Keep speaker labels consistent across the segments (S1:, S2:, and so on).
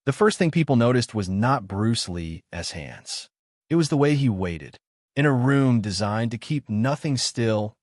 S1: The first thing people noticed was not Bruce Lee's hands. It was the way he waited. In a room designed to keep nothing still,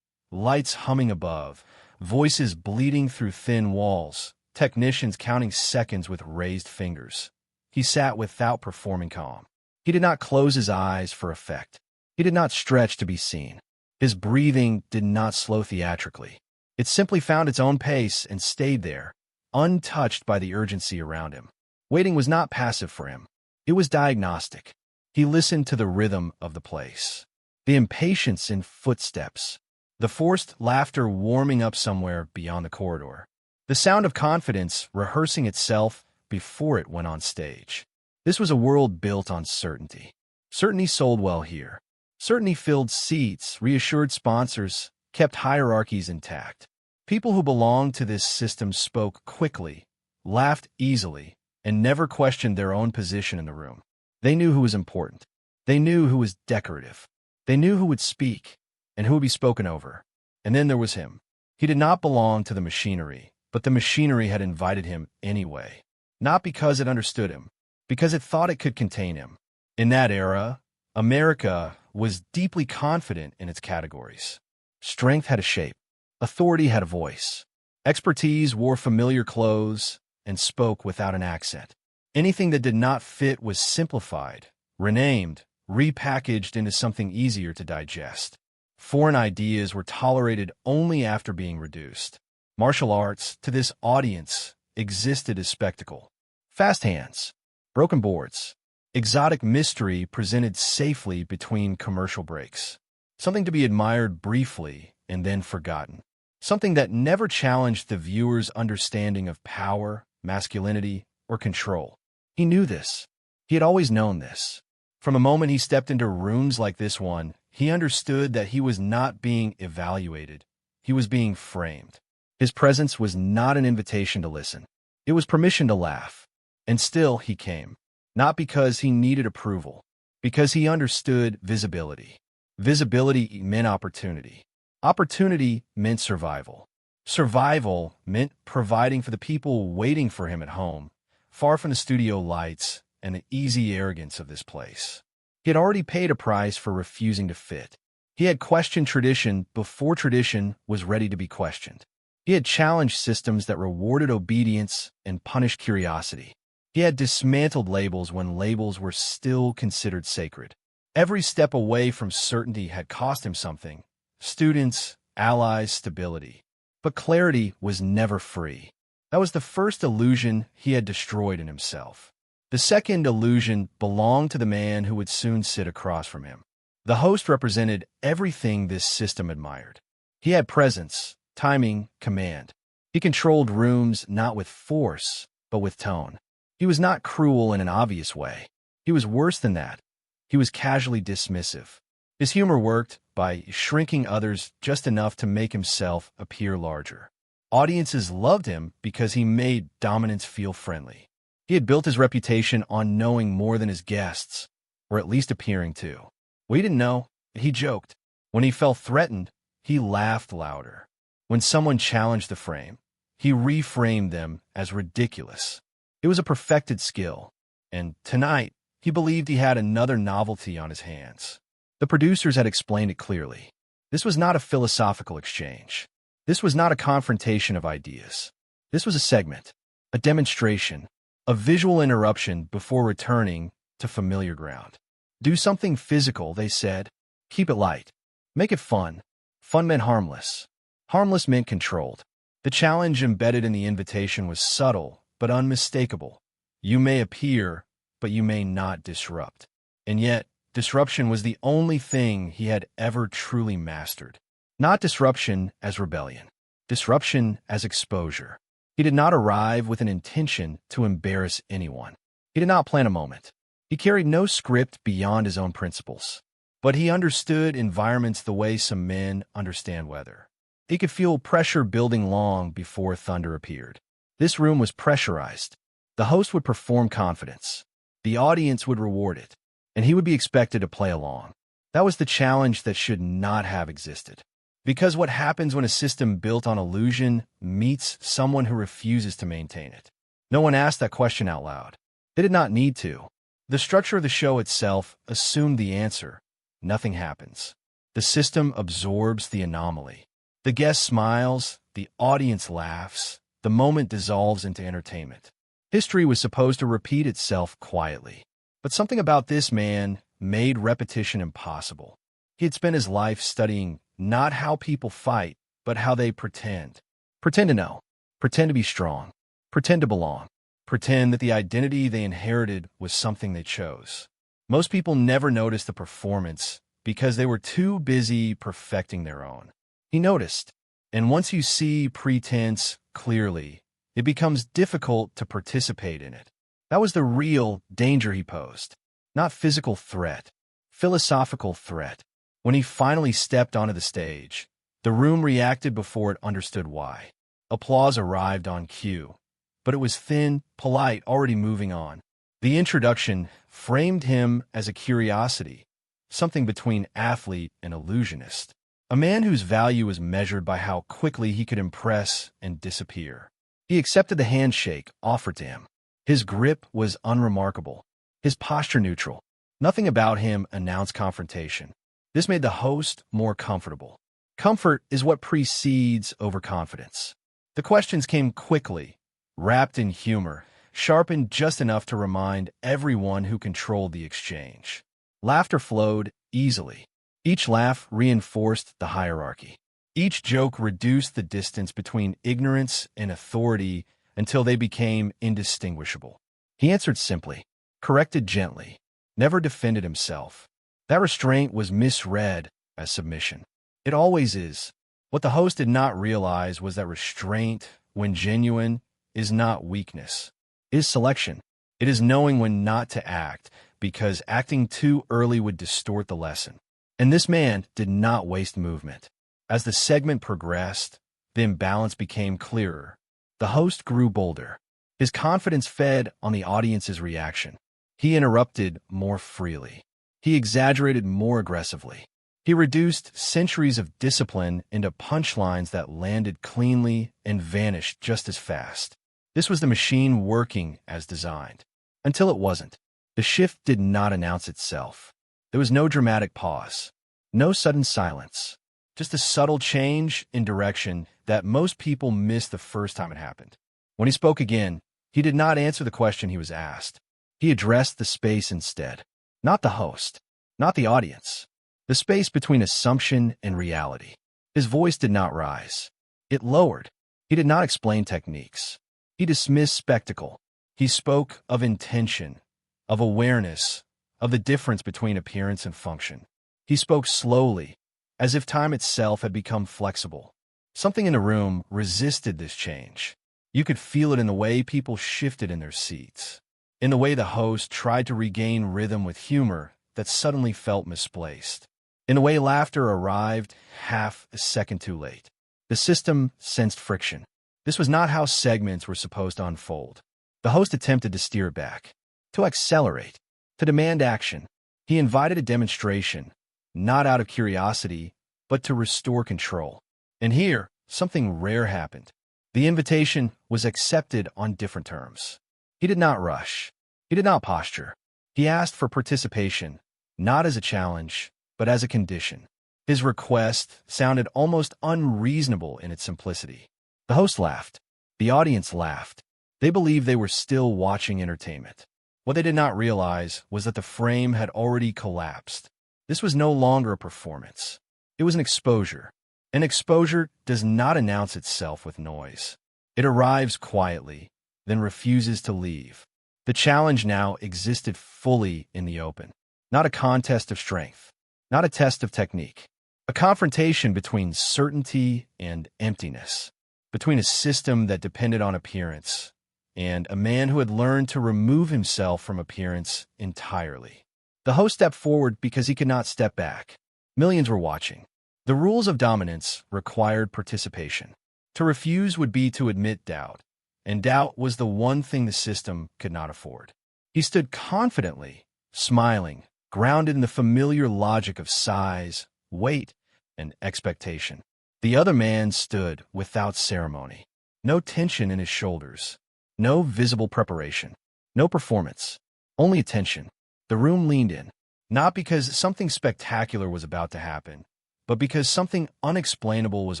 S1: lights humming above, voices bleeding through thin walls, technicians counting seconds with raised fingers. He sat without performing calm. He did not close his eyes for effect. He did not stretch to be seen. His breathing did not slow theatrically. It simply found its own pace and stayed there, untouched by the urgency around him. Waiting was not passive for him. It was diagnostic. He listened to the rhythm of the place, the impatience in footsteps, the forced laughter warming up somewhere beyond the corridor, the sound of confidence rehearsing itself before it went on stage. This was a world built on certainty. Certainty sold well here. Certainty filled seats, reassured sponsors, kept hierarchies intact. People who belonged to this system spoke quickly, laughed easily, and never questioned their own position in the room. They knew who was important. They knew who was decorative. They knew who would speak and who would be spoken over. And then there was him. He did not belong to the machinery, but the machinery had invited him anyway. Not because it understood him, because it thought it could contain him. In that era, America was deeply confident in its categories. Strength had a shape. Authority had a voice. Expertise wore familiar clothes and spoke without an accent. Anything that did not fit was simplified, renamed, repackaged into something easier to digest. Foreign ideas were tolerated only after being reduced. Martial arts, to this audience, existed as spectacle. Fast hands, broken boards, exotic mystery presented safely between commercial breaks. Something to be admired briefly and then forgotten. Something that never challenged the viewer's understanding of power, masculinity, or control. He knew this. He had always known this. From the moment he stepped into rooms like this one, he understood that he was not being evaluated. He was being framed. His presence was not an invitation to listen. It was permission to laugh. And still he came. Not because he needed approval, because he understood visibility. Visibility meant opportunity. Opportunity meant survival. Survival meant providing for the people waiting for him at home, far from the studio lights and the easy arrogance of this place. He had already paid a price for refusing to fit. He had questioned tradition before tradition was ready to be questioned. He had challenged systems that rewarded obedience and punished curiosity. He had dismantled labels when labels were still considered sacred. Every step away from certainty had cost him something: students, allies, stability. But clarity was never free. That was the first illusion he had destroyed in himself. The second illusion belonged to the man who would soon sit across from him. The host represented everything this system admired. He had presence, timing, command. He controlled rooms not with force, but with tone. He was not cruel in an obvious way. He was worse than that. He was casually dismissive. His humor worked by shrinking others just enough to make himself appear larger. Audiences loved him because he made dominance feel friendly. He had built his reputation on knowing more than his guests, or at least appearing to. We didn't know, he joked. When he felt threatened, he laughed louder. When someone challenged the frame, he reframed them as ridiculous. It was a perfected skill, and tonight, he believed he had another novelty on his hands. The producers had explained it clearly. This was not a philosophical exchange. This was not a confrontation of ideas. This was a segment, a demonstration, a visual interruption before returning to familiar ground. Do something physical, they said. Keep it light. Make it fun. Fun meant harmless. Harmless meant controlled. The challenge embedded in the invitation was subtle, but unmistakable. You may appear, but you may not disrupt. And yet, disruption was the only thing he had ever truly mastered. Not disruption as rebellion. Disruption as exposure. He did not arrive with an intention to embarrass anyone. He did not plan a moment. He carried no script beyond his own principles. But he understood environments the way some men understand weather. He could feel pressure building long before thunder appeared. This room was pressurized. The host would perform confidence. The audience would reward it, and he would be expected to play along. That was the challenge that should not have existed. Because what happens when a system built on illusion meets someone who refuses to maintain it? No one asked that question out loud. They did not need to. The structure of the show itself assumed the answer. Nothing happens. The system absorbs the anomaly. The guest smiles, the audience laughs, the moment dissolves into entertainment. History was supposed to repeat itself quietly. But something about this man made repetition impossible. He had spent his life studying not how people fight, but how they pretend. Pretend to know. Pretend to be strong. Pretend to belong. Pretend that the identity they inherited was something they chose. Most people never notice the performance because they were too busy perfecting their own. He noticed, and once you see pretense clearly, it becomes difficult to participate in it. That was the real danger he posed. Not physical threat, philosophical threat. When he finally stepped onto the stage, the room reacted before it understood why. Applause arrived on cue, but it was thin, polite, already moving on. The introduction framed him as a curiosity, something between athlete and illusionist. A man whose value was measured by how quickly he could impress and disappear. He accepted the handshake offered to him. His grip was unremarkable, his posture neutral. Nothing about him announced confrontation. This made the host more comfortable. Comfort is what precedes overconfidence. The questions came quickly, wrapped in humor, sharpened just enough to remind everyone who controlled the exchange. Laughter flowed easily. Each laugh reinforced the hierarchy. Each joke reduced the distance between ignorance and authority until they became indistinguishable. He answered simply, corrected gently, never defended himself. That restraint was misread as submission. It always is. What the host did not realize was that restraint, when genuine, is not weakness. It is selection. It is knowing when not to act, because acting too early would distort the lesson. And this man did not waste movement. As the segment progressed, the imbalance became clearer. The host grew bolder. His confidence fed on the audience's reaction. He interrupted more freely. He exaggerated more aggressively. He reduced centuries of discipline into punchlines that landed cleanly and vanished just as fast. This was the machine working as designed. Until it wasn't. The shift did not announce itself. There was no dramatic pause, no sudden silence, just a subtle change in direction that most people missed the first time it happened. When he spoke again, he did not answer the question he was asked. He addressed the space instead. Not the host, not the audience. The space between assumption and reality. His voice did not rise. It lowered. He did not explain techniques. He dismissed spectacle. He spoke of intention, of awareness, of the difference between appearance and function. He spoke slowly, as if time itself had become flexible. Something in the room resisted this change. You could feel it in the way people shifted in their seats, in the way the host tried to regain rhythm with humor that suddenly felt misplaced, in the way laughter arrived half a second too late. The system sensed friction. This was not how segments were supposed to unfold. The host attempted to steer it back, to accelerate, to demand action. He invited a demonstration, not out of curiosity, but to restore control. And here, something rare happened. The invitation was accepted on different terms. He did not rush. He did not posture. He asked for participation, not as a challenge, but as a condition. His request sounded almost unreasonable in its simplicity. The host laughed. The audience laughed. They believed they were still watching entertainment. What they did not realize was that the frame had already collapsed. This was no longer a performance. It was an exposure. An exposure does not announce itself with noise. It arrives quietly, then refuses to leave. The challenge now existed fully in the open. Not a contest of strength. Not a test of technique. A confrontation between certainty and emptiness. Between a system that depended on appearance and a man who had learned to remove himself from appearance entirely. The host stepped forward because he could not step back. Millions were watching. The rules of dominance required participation. To refuse would be to admit doubt, and doubt was the one thing the system could not afford. He stood confidently, smiling, grounded in the familiar logic of size, weight, and expectation. The other man stood without ceremony. No tension in his shoulders. No visible preparation. No performance. Only attention. The room leaned in, not because something spectacular was about to happen, but because something unexplainable was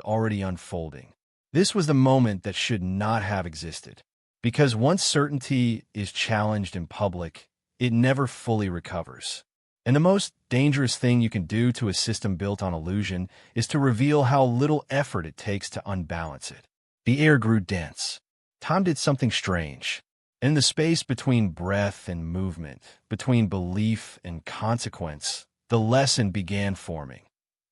S1: already unfolding. This was the moment that should not have existed. Because once certainty is challenged in public, it never fully recovers. And the most dangerous thing you can do to a system built on illusion is to reveal how little effort it takes to unbalance it. The air grew dense. Time did something strange. In the space between breath and movement, between belief and consequence, the lesson began forming.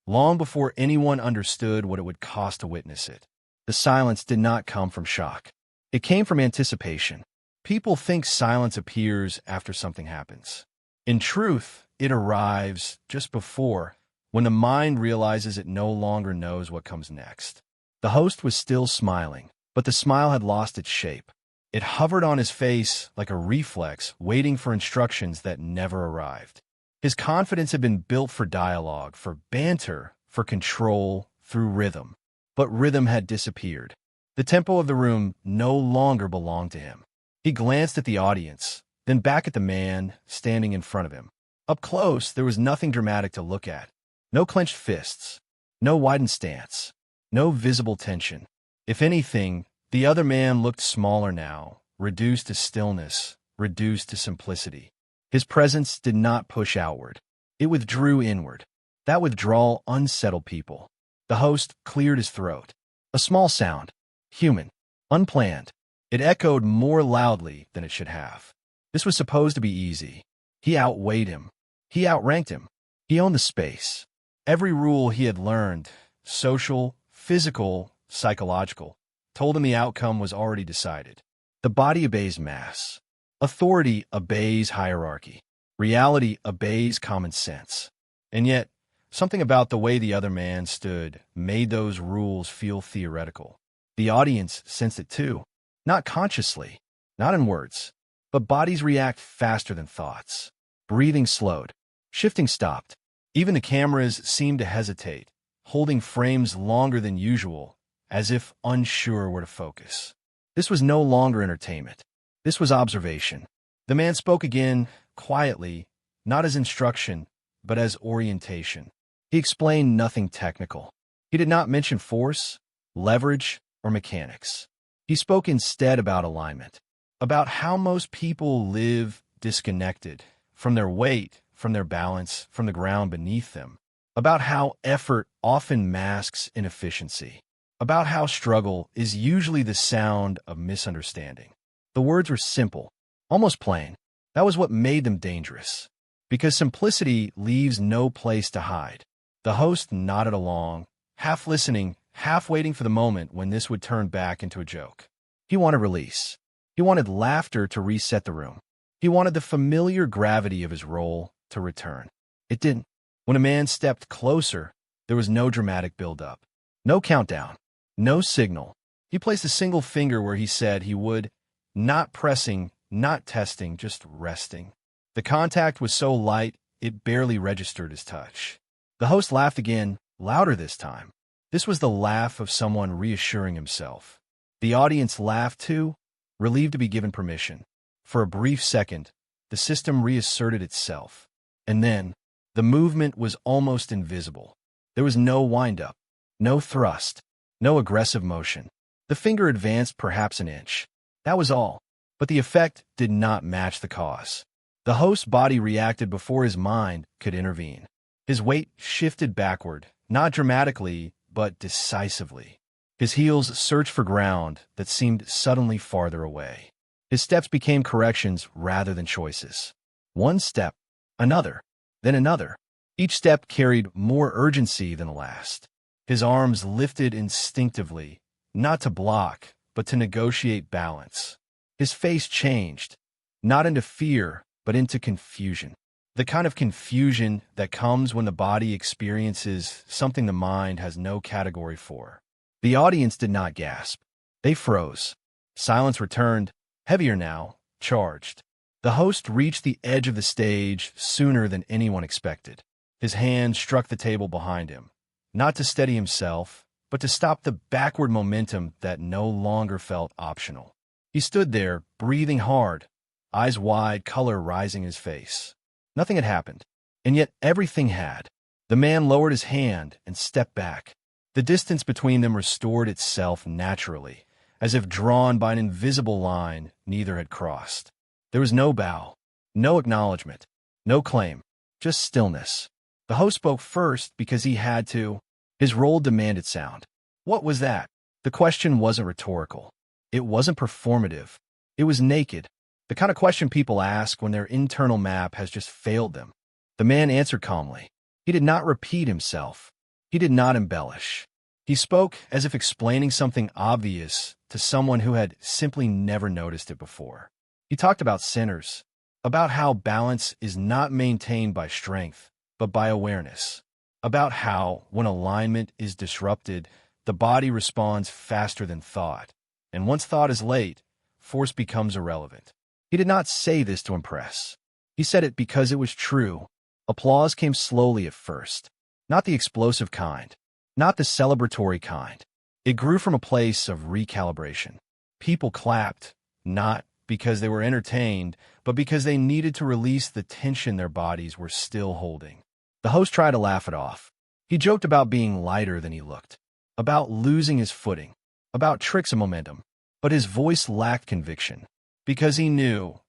S1: Long before anyone understood what it would cost to witness it. The silence did not come from shock. It came from anticipation. People think silence appears after something happens. In truth, it arrives just before, when the mind realizes it no longer knows what comes next. The host was still smiling, but the smile had lost its shape. It hovered on his face like a reflex, waiting for instructions that never arrived. His confidence had been built for dialogue, for banter, for control, through rhythm. But rhythm had disappeared. The tempo of the room no longer belonged to him. He glanced at the audience, then back at the man standing in front of him. Up close, there was nothing dramatic to look at. No clenched fists, no widened stance, no visible tension. If anything, the other man looked smaller now, reduced to stillness, reduced to simplicity. His presence did not push outward. It withdrew inward. That withdrawal unsettled people. The host cleared his throat. A small sound, human, unplanned. It echoed more loudly than it should have. This was supposed to be easy. He outweighed him. He outranked him. He owned the space. Every rule he had learned, social, physical, psychological, told him the outcome was already decided. The body obeys mass. Authority obeys hierarchy. Reality obeys common sense. And yet, something about the way the other man stood made those rules feel theoretical. The audience sensed it too. Not consciously, not in words, but bodies react faster than thoughts. Breathing slowed. Shifting stopped. Even the cameras seemed to hesitate, holding frames longer than usual, as if unsure where to focus. This was no longer entertainment. This was observation. The man spoke again, quietly, not as instruction, but as orientation. He explained nothing technical. He did not mention force, leverage, or mechanics. He spoke instead about alignment, about how most people live disconnected from their weight, from their balance, from the ground beneath them, about how effort often masks inefficiency, about how struggle is usually the sound of misunderstanding. The words were simple, almost plain. That was what made them dangerous, because simplicity leaves no place to hide. The host nodded along, half listening, half waiting for the moment when this would turn back into a joke. He wanted release. He wanted laughter to reset the room. He wanted the familiar gravity of his role to return. It didn't. When a man stepped closer, there was no dramatic build-up, no countdown, no signal. He placed a single finger where he said he would, not pressing, not testing, just resting. The contact was so light, it barely registered his touch. The host laughed again, louder this time. This was the laugh of someone reassuring himself. The audience laughed too, relieved to be given permission. For a brief second, the system reasserted itself. And then, the movement was almost invisible. There was no wind-up, no thrust, no aggressive motion. The finger advanced perhaps an inch. That was all. But the effect did not match the cause. The host's body reacted before his mind could intervene. His weight shifted backward, not dramatically, but decisively. His heels searched for ground that seemed suddenly farther away. His steps became corrections rather than choices. One step, another, then another. Each step carried more urgency than the last. His arms lifted instinctively, not to block, but to negotiate balance. His face changed, not into fear, but into confusion. The kind of confusion that comes when the body experiences something the mind has no category for. The audience did not gasp. They froze. Silence returned, heavier now, charged. The host reached the edge of the stage sooner than anyone expected. His hand struck the table behind him, not to steady himself, but to stop the backward momentum that no longer felt optional. He stood there, breathing hard, eyes wide, color rising in his face. Nothing had happened, and yet everything had. The man lowered his hand and stepped back. The distance between them restored itself naturally, as if drawn by an invisible line neither had crossed. There was no bow, no acknowledgement, no claim, just stillness. The host spoke first because he had to. His role demanded sound. What was that? The question wasn't rhetorical. It wasn't performative. It was naked. The kind of question people ask when their internal map has just failed them. The man answered calmly. He did not repeat himself. He did not embellish. He spoke as if explaining something obvious to someone who had simply never noticed it before. He talked about sinners, about how balance is not maintained by strength, but by awareness, about how, when alignment is disrupted, the body responds faster than thought, and once thought is late, force becomes irrelevant. He did not say this to impress. He said it because it was true. Applause came slowly at first, not the explosive kind, not the celebratory kind. It grew from a place of recalibration. People clapped, not because they were entertained, but because they needed to release the tension their bodies were still holding. The host tried to laugh it off. He joked about being lighter than he looked, about losing his footing, about tricks of momentum, but his voice lacked conviction, because he knew,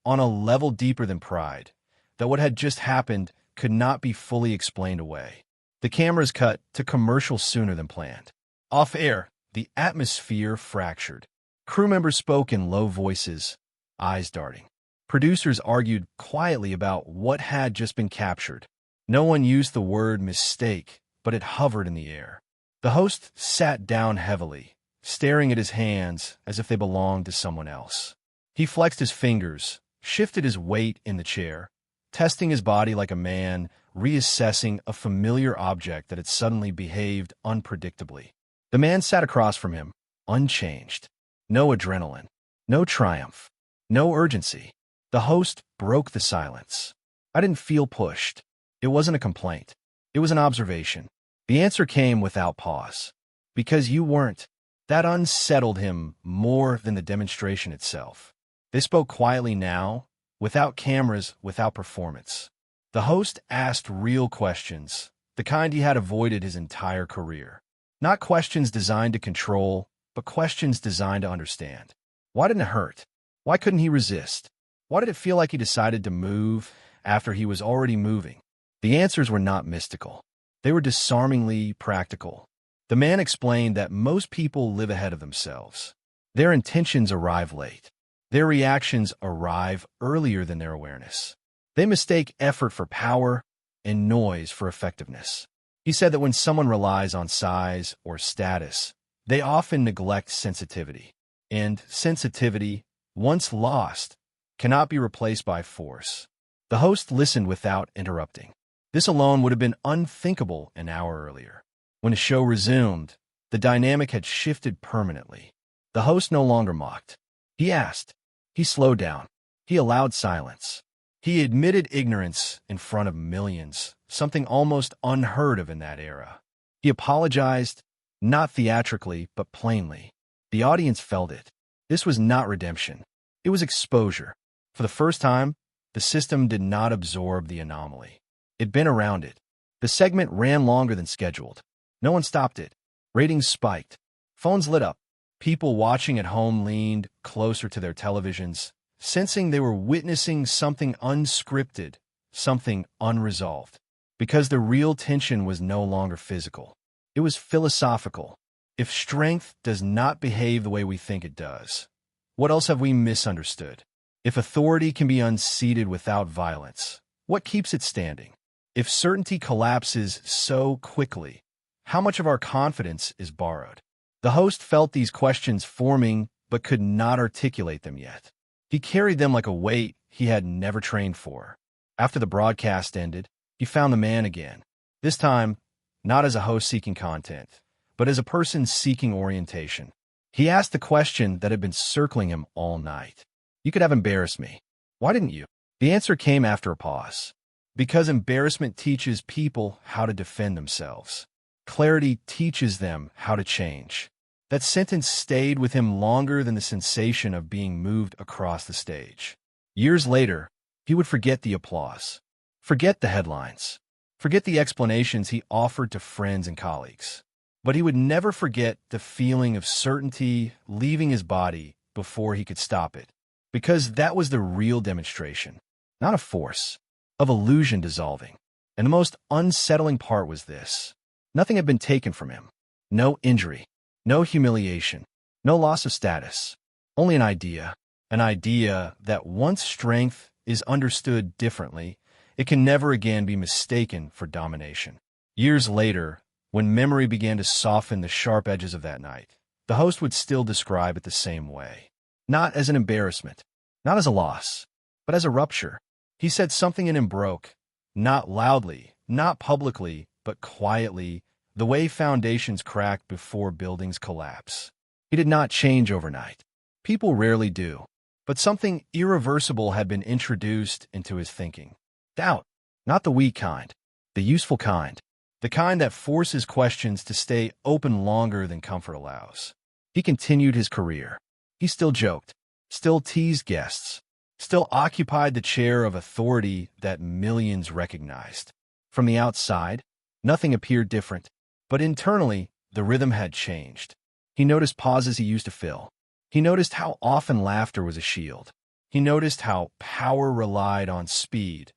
S1: on a level deeper than pride, that what had just happened could not be fully explained away. The cameras cut to commercial sooner than planned. Off air, the atmosphere fractured. Crew members spoke in low voices, eyes darting. Producers argued quietly about what had just been captured. No one used the word mistake, but it hovered in the air. The host sat down heavily, staring at his hands as if they belonged to someone else. He flexed his fingers, shifted his weight in the chair, testing his body like a man reassessing a familiar object that had suddenly behaved unpredictably. The man sat across from him, unchanged. No adrenaline, no triumph, no urgency. The host broke the silence. I didn't feel pushed. It wasn't a complaint. It was an observation. The answer came without pause. Because you weren't. That unsettled him more than the demonstration itself. They spoke quietly now, without cameras, without performance. The host asked real questions, the kind he had avoided his entire career. Not questions designed to control, but questions designed to understand. Why didn't it hurt? Why couldn't he resist? Why did it feel like he decided to move after he was already moving? The answers were not mystical. They were disarmingly practical. The man explained that most people live ahead of themselves. Their intentions arrive late. Their reactions arrive earlier than their awareness. They mistake effort for power and noise for effectiveness. He said that when someone relies on size or status, they often neglect sensitivity. And sensitivity, once lost, cannot be replaced by force. The host listened without interrupting. This alone would have been unthinkable an hour earlier. When the show resumed, the dynamic had shifted permanently. The host no longer mocked. He asked. He slowed down. He allowed silence. He admitted ignorance in front of millions, something almost unheard of in that era. He apologized, not theatrically, but plainly. The audience felt it. This was not redemption. It was exposure. For the first time, the system did not absorb the anomaly. It'd been around it. The segment ran longer than scheduled. No one stopped it. Ratings spiked. Phones lit up. People watching at home leaned closer to their televisions, sensing they were witnessing something unscripted, something unresolved. Because the real tension was no longer physical. It was philosophical. If strength does not behave the way we think it does, what else have we misunderstood? If authority can be unseated without violence, what keeps it standing? If certainty collapses so quickly, how much of our confidence is borrowed? The host felt these questions forming but could not articulate them yet. He carried them like a weight he had never trained for. After the broadcast ended, he found the man again. This time, not as a host seeking content, but as a person seeking orientation. He asked the question that had been circling him all night. You could have embarrassed me. Why didn't you? The answer came after a pause. Because embarrassment teaches people how to defend themselves. Clarity teaches them how to change. That sentence stayed with him longer than the sensation of being moved across the stage. Years later, he would forget the applause, forget the headlines, forget the explanations he offered to friends and colleagues. But he would never forget the feeling of certainty leaving his body before he could stop it, because that was the real demonstration, not of force, of illusion dissolving. And the most unsettling part was this. Nothing had been taken from him. No injury, no humiliation, no loss of status. Only an idea that once strength is understood differently, it can never again be mistaken for domination. Years later, when memory began to soften the sharp edges of that night, the host would still describe it the same way. Not as an embarrassment, not as a loss, but as a rupture. He said something in him broke, not loudly, not publicly, but quietly, the way foundations crack before buildings collapse. He did not change overnight. People rarely do. But something irreversible had been introduced into his thinking. Doubt, not the weak kind, the useful kind, the kind that forces questions to stay open longer than comfort allows. He continued his career. He still joked, still teased guests, still occupied the chair of authority that millions recognized. From the outside, nothing appeared different, but internally, the rhythm had changed. He noticed pauses he used to fill. He noticed how often laughter was a shield. He noticed how power relied on speed,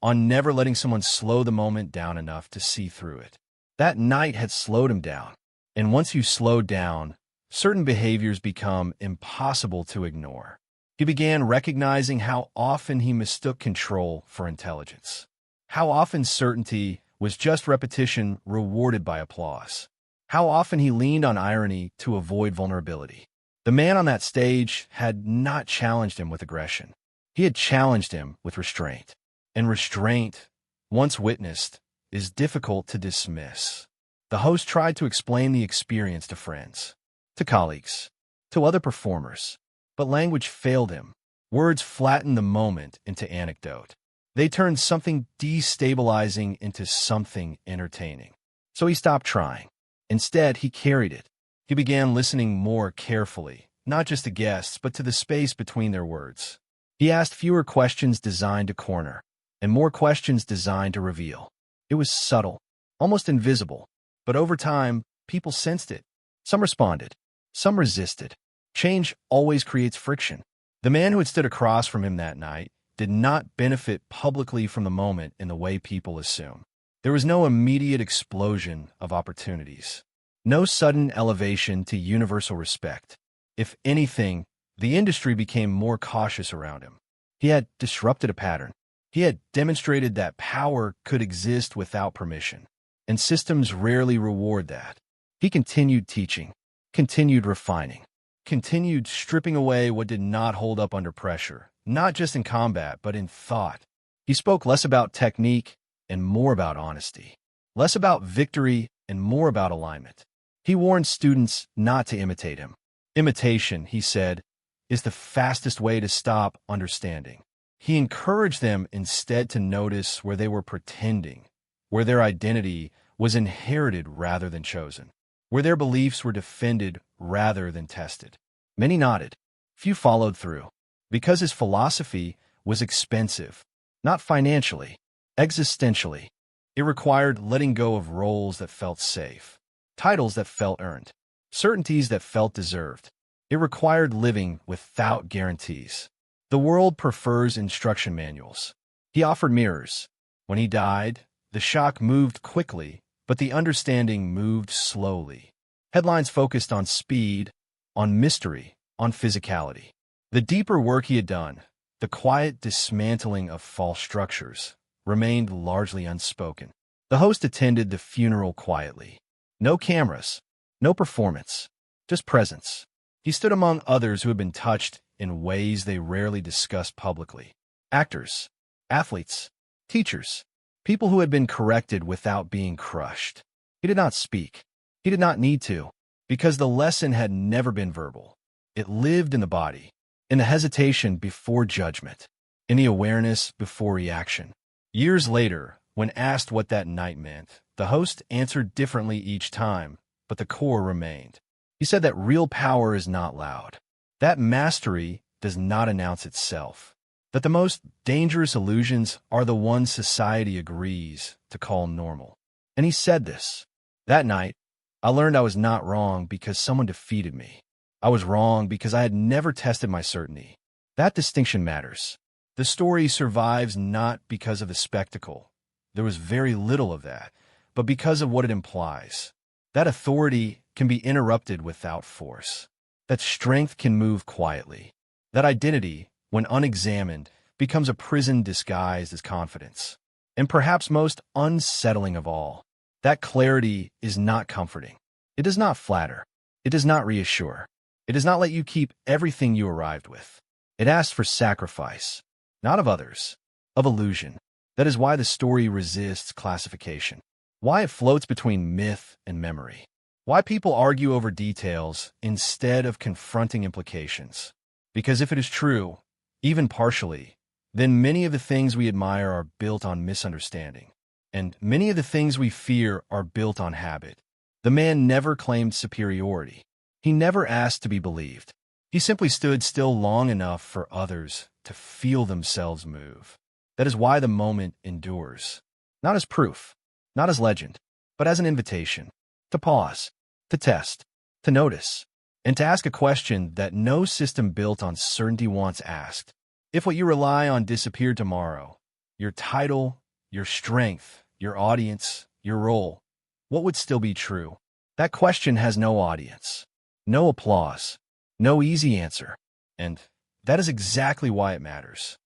S1: on never letting someone slow the moment down enough to see through it. That night had slowed him down. And once you slow down, certain behaviors become impossible to ignore. He began recognizing how often he mistook control for intelligence, how often certainty was just repetition rewarded by applause, how often he leaned on irony to avoid vulnerability. The man on that stage had not challenged him with aggression. He had challenged him with restraint. And restraint, once witnessed, is difficult to dismiss. The host tried to explain the experience to friends, to colleagues, to other performers, but language failed him. Words flattened the moment into anecdote. They turned something destabilizing into something entertaining. So he stopped trying. Instead, he carried it. He began listening more carefully, not just to guests, but to the space between their words. He asked fewer questions designed to corner, and more questions designed to reveal. It was subtle, almost invisible, but over time, people sensed it. Some responded, some resisted. Change always creates friction. The man who had stood across from him that night did not benefit publicly from the moment in the way people assume. There was no immediate explosion of opportunities. No sudden elevation to universal respect. If anything, the industry became more cautious around him. He had disrupted a pattern. He had demonstrated that power could exist without permission, and systems rarely reward that. He continued teaching, continued refining, continued stripping away what did not hold up under pressure, not just in combat, but in thought. He spoke less about technique and more about honesty, less about victory and more about alignment. He warned students not to imitate him. Imitation, he said, is the fastest way to stop understanding. He encouraged them instead to notice where they were pretending, where their identity was inherited rather than chosen, where their beliefs were defended rather than tested. Many nodded. Few followed through, because his philosophy was expensive, not financially, existentially. It required letting go of roles that felt safe, titles that felt earned, certainties that felt deserved. It required living without guarantees. The world prefers instruction manuals. He offered mirrors. When he died, the shock moved quickly, but the understanding moved slowly. Headlines focused on speed, on mystery, on physicality. The deeper work he had done, the quiet dismantling of false structures, remained largely unspoken. The host attended the funeral quietly. No cameras, no performance, just presence. He stood among others who had been touched in ways they rarely discussed publicly. Actors, athletes, teachers, people who had been corrected without being crushed. He did not speak. He did not need to, because the lesson had never been verbal. It lived in the body, in the hesitation before judgment, in the awareness before reaction. Years later, when asked what that night meant, the host answered differently each time, but the core remained. He said that real power is not loud, that mastery does not announce itself, But the most dangerous illusions are the ones society agrees to call normal. And he said this. That night, I learned I was not wrong because someone defeated me. I was wrong because I had never tested my certainty. That distinction matters. The story survives not because of the spectacle. There was very little of that, but because of what it implies. That authority can be interrupted without force. That strength can move quietly. That identity, when unexamined, becomes a prison disguised as confidence. And perhaps most unsettling of all, that clarity is not comforting. It does not flatter. It does not reassure. It does not let you keep everything you arrived with. It asks for sacrifice, not of others, of illusion. That is why the story resists classification. Why it floats between myth and memory. Why people argue over details instead of confronting implications. Because if it is true, even partially, then many of the things we admire are built on misunderstanding. And many of the things we fear are built on habit. The man never claimed superiority. He never asked to be believed. He simply stood still long enough for others to feel themselves move. That is why the moment endures. Not as proof, not as legend, but as an invitation. To pause, to test, to notice, and to ask a question that no system built on certainty once asked. If what you rely on disappeared tomorrow, your title, your strength, your audience, your role, what would still be true? That question has no audience, no applause, no easy answer. And that is exactly why it matters.